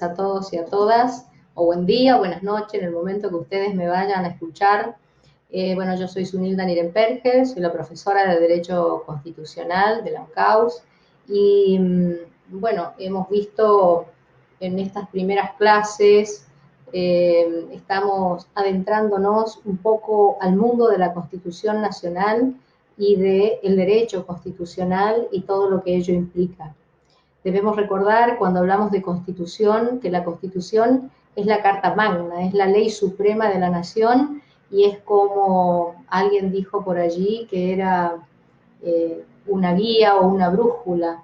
a todos y a todas, o buen día, o buenas noches, en el momento que ustedes me vayan a escuchar. Bueno, yo soy Zunilda Nirenberger, soy la profesora de Derecho Constitucional de la UNCAUS, y bueno, hemos visto en estas primeras clases, estamos adentrándonos un poco al mundo de la Constitución Nacional y del derecho constitucional y todo lo que ello implica. Debemos recordar, cuando hablamos de Constitución, que la Constitución es la Carta Magna, es la ley suprema de la nación, y es como alguien dijo por allí que era una guía o una brújula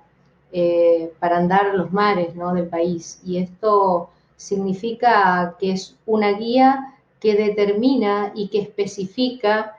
para andar los mares, ¿no?, del país. Y esto significa que es una guía que determina y que especifica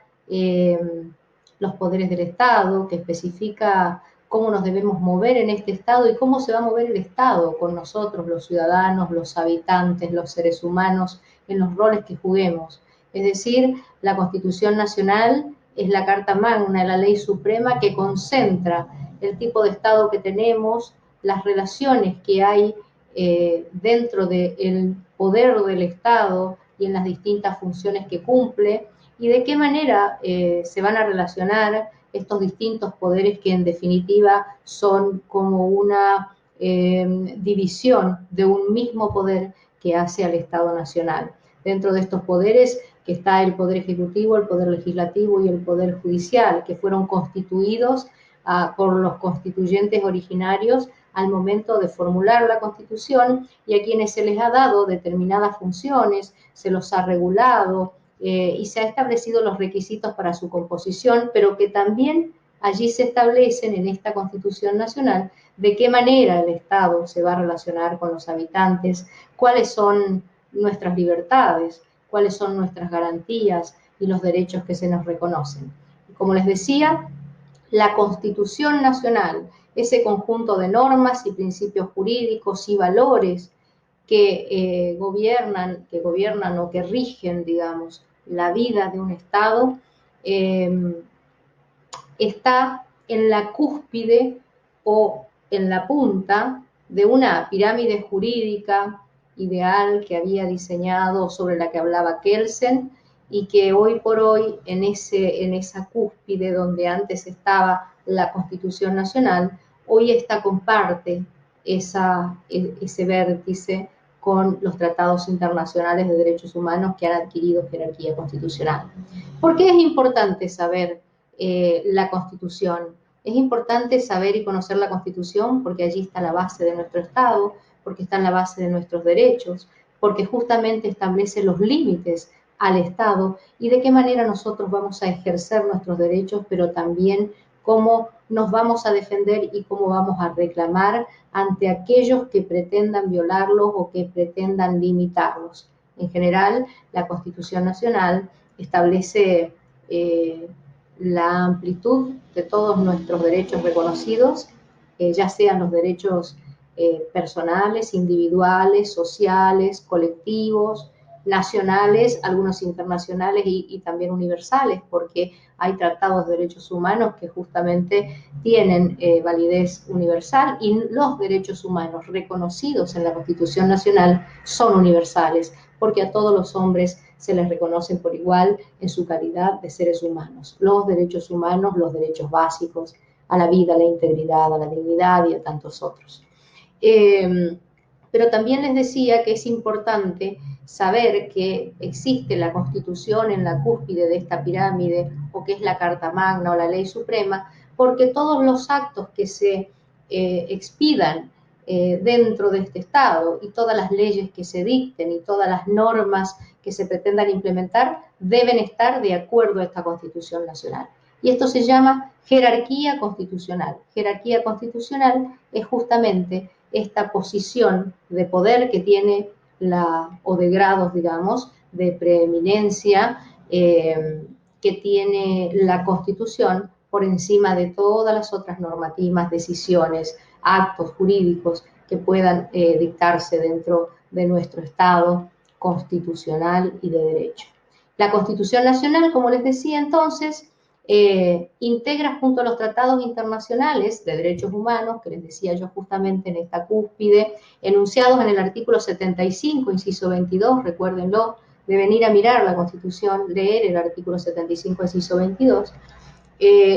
los poderes del Estado, que especifica cómo nos debemos mover en este Estado y cómo se va a mover el Estado con nosotros, los ciudadanos, los habitantes, los seres humanos, en los roles que juguemos. Es decir, la Constitución Nacional es la Carta Magna, la ley suprema que concentra el tipo de Estado que tenemos, las relaciones que hay dentro del poder del Estado y en las distintas funciones que cumple, y de qué manera se van a relacionar estos distintos poderes que en definitiva son como una división de un mismo poder que hace al Estado Nacional. Dentro de estos poderes que está el Poder Ejecutivo, el Poder Legislativo y el Poder Judicial, que fueron constituidos por los constituyentes originarios al momento de formular la Constitución, y a quienes se les ha dado determinadas funciones, se los ha regulado y se ha establecido los requisitos para su composición, pero que también allí se establecen en esta Constitución Nacional de qué manera el Estado se va a relacionar con los habitantes, cuáles son nuestras libertades, cuáles son nuestras garantías y los derechos que se nos reconocen. Como les decía, la Constitución Nacional, ese conjunto de normas y principios jurídicos y valores que gobiernan o que rigen, digamos, la vida de un Estado, está en la cúspide o en la punta de una pirámide jurídica ideal que había diseñado, sobre la que hablaba Kelsen, y que hoy por hoy en esa cúspide donde antes estaba la Constitución Nacional, hoy comparte ese vértice con los tratados internacionales de derechos humanos que han adquirido jerarquía constitucional. ¿Por qué es importante saber la Constitución? Es importante saber y conocer la Constitución porque allí está la base de nuestro Estado, porque está en la base de nuestros derechos, porque justamente establece los límites al Estado y de qué manera nosotros vamos a ejercer nuestros derechos, pero también cómo nos vamos a defender y cómo vamos a reclamar ante aquellos que pretendan violarlos o que pretendan limitarlos. En general, la Constitución Nacional establece la amplitud de todos nuestros derechos reconocidos, ya sean los derechos personales, individuales, sociales, colectivos, nacionales, algunos internacionales y también universales, porque hay tratados de derechos humanos que justamente tienen validez universal, y los derechos humanos reconocidos en la Constitución Nacional son universales, porque a todos los hombres se les reconocen por igual en su calidad de seres humanos. Los derechos humanos, los derechos básicos a la vida, a la integridad, a la dignidad y a tantos otros. Pero también les decía que es importante saber que existe la Constitución en la cúspide de esta pirámide, o que es la Carta Magna o la Ley Suprema, porque todos los actos que se expidan dentro de este Estado y todas las leyes que se dicten y todas las normas que se pretendan implementar deben estar de acuerdo a esta Constitución Nacional. Y esto se llama jerarquía constitucional. Jerarquía constitucional es justamente esta posición de poder que tiene o de grados, digamos, de preeminencia que tiene la Constitución por encima de todas las otras normativas, decisiones, actos jurídicos que puedan dictarse dentro de nuestro Estado constitucional y de derecho. La Constitución Nacional, como les decía entonces, integra junto a los tratados internacionales de derechos humanos, que les decía yo justamente en esta cúspide, enunciados en el artículo 75, inciso 22, recuérdenlo, deben ir a mirar la Constitución, leer el artículo 75, inciso 22,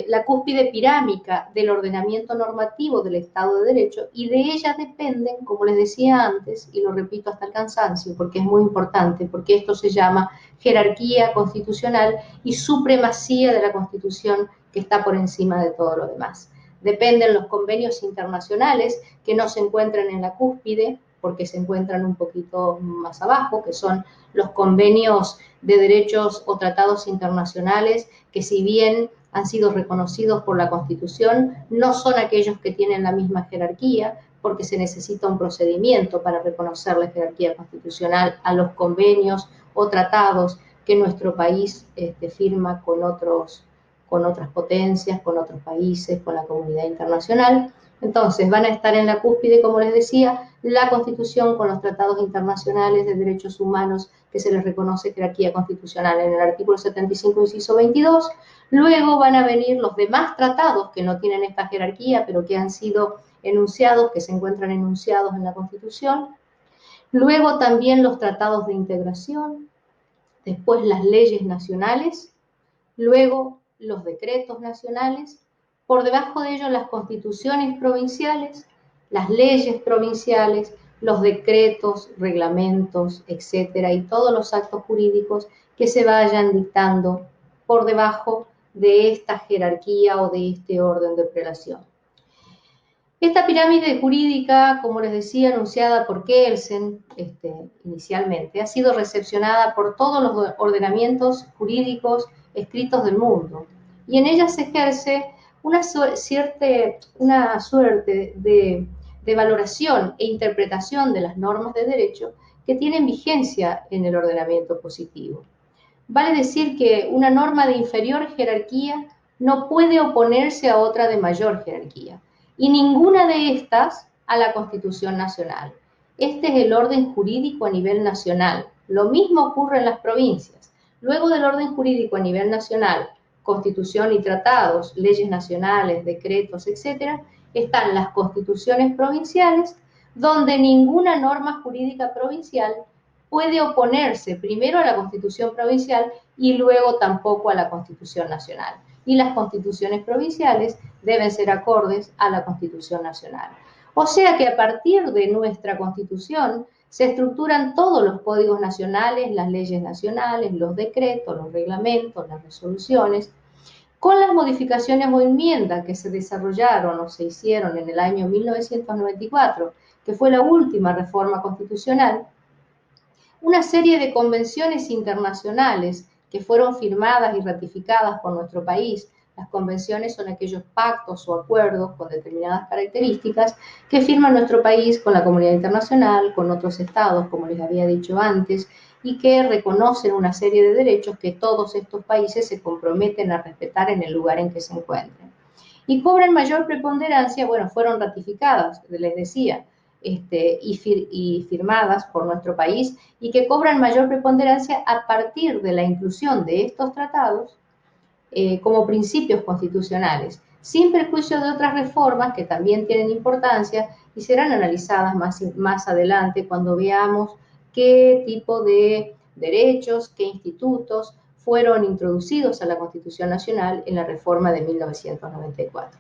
la cúspide pirámica del ordenamiento normativo del Estado de Derecho, y de ella dependen, como les decía antes, y lo repito hasta el cansancio, porque es muy importante, porque esto se llama jerarquía constitucional y supremacía de la Constitución, que está por encima de todo lo demás. Dependen los convenios internacionales, que no se encuentran en la cúspide, porque se encuentran un poquito más abajo, que son los convenios de derechos o tratados internacionales, que si bien han sido reconocidos por la Constitución, no son aquellos que tienen la misma jerarquía, porque se necesita un procedimiento para reconocer la jerarquía constitucional a los convenios o tratados que nuestro país firma con otras potencias, con otros países, con la comunidad internacional. Entonces, van a estar en la cúspide, como les decía, la Constitución con los tratados internacionales de derechos humanos, que se les reconoce jerarquía constitucional en el artículo 75, inciso 22. Luego van a venir los demás tratados que no tienen esta jerarquía, pero que han sido enunciados, que se encuentran enunciados en la Constitución. Luego también los tratados de integración, después las leyes nacionales, luego los decretos nacionales, por debajo de ellos las constituciones provinciales, las leyes provinciales, los decretos, reglamentos, etcétera, y todos los actos jurídicos que se vayan dictando por debajo de esta jerarquía o de este orden de prelación. Esta pirámide jurídica, como les decía, anunciada por Kelsen inicialmente, ha sido recepcionada por todos los ordenamientos jurídicos escritos del mundo, y en ella se ejerce una suerte de valoración e interpretación de las normas de derecho que tienen vigencia en el ordenamiento positivo. Vale decir que una norma de inferior jerarquía no puede oponerse a otra de mayor jerarquía, y ninguna de estas a la Constitución Nacional. Este es el orden jurídico a nivel nacional. Lo mismo ocurre en las provincias. Luego del orden jurídico a nivel nacional, Constitución y tratados, leyes nacionales, decretos, etc., están las constituciones provinciales, donde ninguna norma jurídica provincial puede oponerse primero a la Constitución provincial y luego tampoco a la Constitución nacional. Y las constituciones provinciales deben ser acordes a la Constitución nacional. O sea que a partir de nuestra Constitución se estructuran todos los códigos nacionales, las leyes nacionales, los decretos, los reglamentos, las resoluciones, con las modificaciones o enmiendas que se desarrollaron o se hicieron en el año 1994, que fue la última reforma constitucional. Una serie de convenciones internacionales que fueron firmadas y ratificadas por nuestro país. Las convenciones son aquellos pactos o acuerdos con determinadas características que firma nuestro país con la comunidad internacional, con otros estados, como les había dicho antes, y que reconocen una serie de derechos que todos estos países se comprometen a respetar en el lugar en que se encuentren. Y cobran mayor preponderancia, bueno, fueron ratificadas, les decía, y firmadas por nuestro país, y que cobran mayor preponderancia a partir de la inclusión de estos tratados como principios constitucionales, sin perjuicio de otras reformas que también tienen importancia y serán analizadas más adelante cuando veamos qué tipo de derechos, qué institutos fueron introducidos a la Constitución Nacional en la reforma de 1994.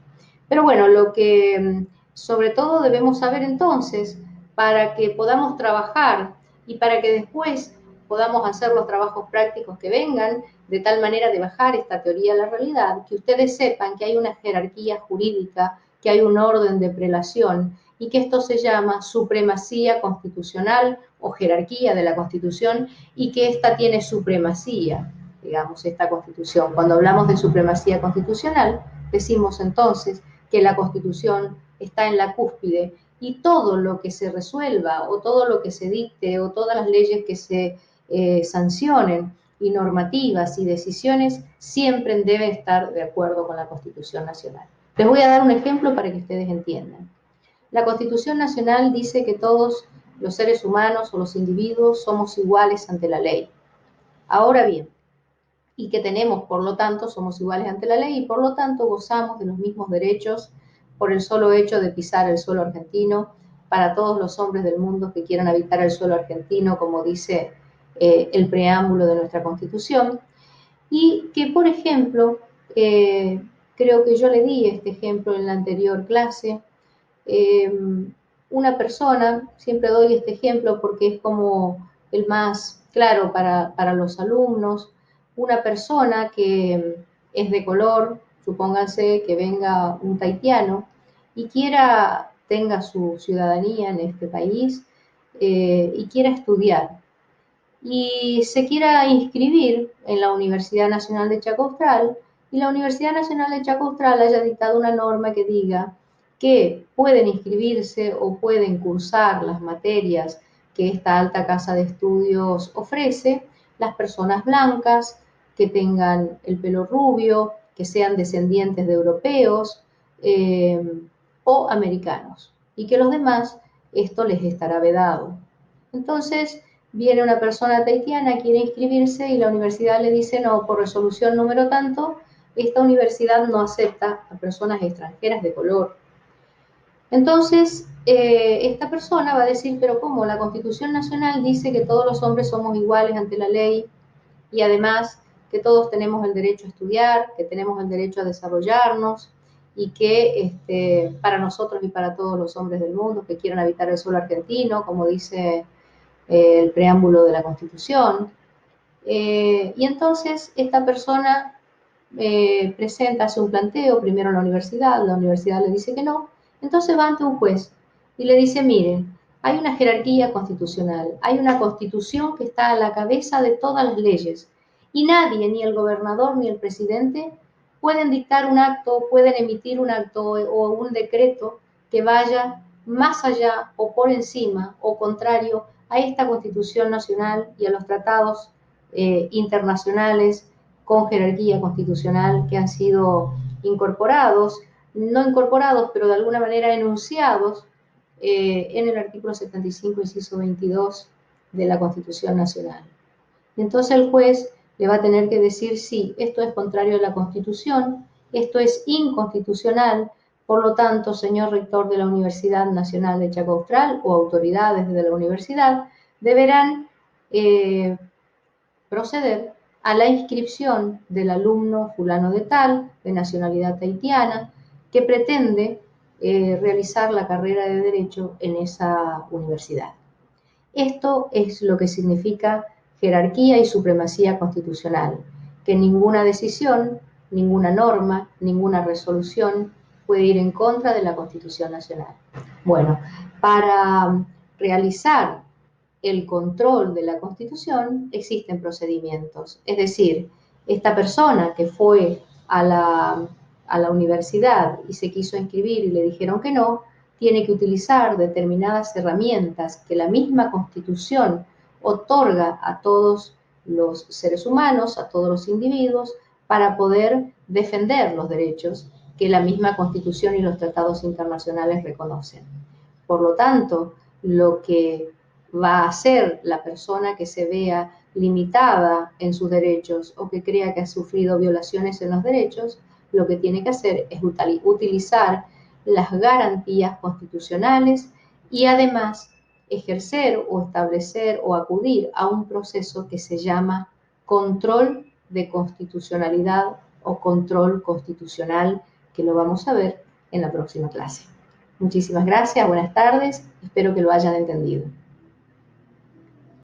Pero bueno, lo que sobre todo debemos saber entonces, para que podamos trabajar y para que después podamos hacer los trabajos prácticos que vengan, de tal manera de bajar esta teoría a la realidad, que ustedes sepan que hay una jerarquía jurídica, que hay un orden de prelación y que esto se llama supremacía constitucional o jerarquía de la Constitución, y que esta tiene supremacía, digamos, esta Constitución. Cuando hablamos de supremacía constitucional, decimos entonces que la Constitución está en la cúspide y todo lo que se resuelva o todo lo que se dicte o todas las leyes que se sancionen y normativas y decisiones siempre deben estar de acuerdo con la Constitución Nacional. Les voy a dar un ejemplo para que ustedes entiendan. La Constitución Nacional dice que todos los seres humanos o los individuos somos iguales ante la ley. Ahora bien, y que tenemos, por lo tanto, somos iguales ante la ley y por lo tanto gozamos de los mismos derechos por el solo hecho de pisar el suelo argentino para todos los hombres del mundo que quieran habitar el suelo argentino, como dice el preámbulo de nuestra Constitución, y que, por ejemplo, creo que yo le di este ejemplo en la anterior clase, una persona, siempre doy este ejemplo porque es como el más claro para los alumnos, una persona que es de color, supónganse que venga un tahitiano y tenga su ciudadanía en este país y quiera estudiar y se quiera inscribir en la Universidad Nacional de Chaco Austral y la Universidad Nacional de Chaco Austral haya dictado una norma que diga que pueden inscribirse o pueden cursar las materias que esta alta casa de estudios ofrece las personas blancas que tengan el pelo rubio, que sean descendientes de europeos o americanos y que los demás esto les estará vedado. Entonces, viene una persona tahitiana, quiere inscribirse y la universidad le dice, no, por resolución número tanto, esta universidad no acepta a personas extranjeras de color. Entonces, esta persona va a decir, pero ¿cómo? La Constitución Nacional dice que todos los hombres somos iguales ante la ley y además que todos tenemos el derecho a estudiar, que tenemos el derecho a desarrollarnos y que para nosotros y para todos los hombres del mundo que quieran habitar el suelo argentino, como dice el preámbulo de la Constitución. Y entonces esta persona hace un planteo primero en la universidad le dice que no, entonces va ante un juez y le dice, miren, hay una jerarquía constitucional, hay una constitución que está a la cabeza de todas las leyes y nadie, ni el gobernador ni el presidente, pueden dictar un acto, pueden emitir un acto o un decreto que vaya más allá o por encima o contrario a esta Constitución Nacional y a los tratados internacionales con jerarquía constitucional que han sido incorporados, no incorporados, pero de alguna manera enunciados en el artículo 75, inciso 22 de la Constitución Nacional. Entonces el juez le va a tener que decir, sí, esto es contrario a la Constitución, esto es inconstitucional, por lo tanto, señor rector de la Universidad Nacional de Chaco Austral o autoridades de la universidad deberán proceder a la inscripción del alumno fulano de tal, de nacionalidad tahitiana, que pretende realizar la carrera de Derecho en esa universidad. Esto es lo que significa jerarquía y supremacía constitucional, que ninguna decisión, ninguna norma, ninguna resolución puede ir en contra de la Constitución Nacional. Bueno, para realizar el control de la Constitución existen procedimientos. Es decir, esta persona que fue a la universidad y se quiso inscribir y le dijeron que no, tiene que utilizar determinadas herramientas que la misma Constitución otorga a todos los seres humanos, a todos los individuos, para poder defender los derechos que la misma Constitución y los tratados internacionales reconocen. Por lo tanto, lo que va a hacer la persona que se vea limitada en sus derechos o que crea que ha sufrido violaciones en los derechos, lo que tiene que hacer es utilizar las garantías constitucionales y además ejercer o establecer o acudir a un proceso que se llama control de constitucionalidad o control constitucional, que lo vamos a ver en la próxima clase. Muchísimas gracias, buenas tardes, espero que lo hayan entendido.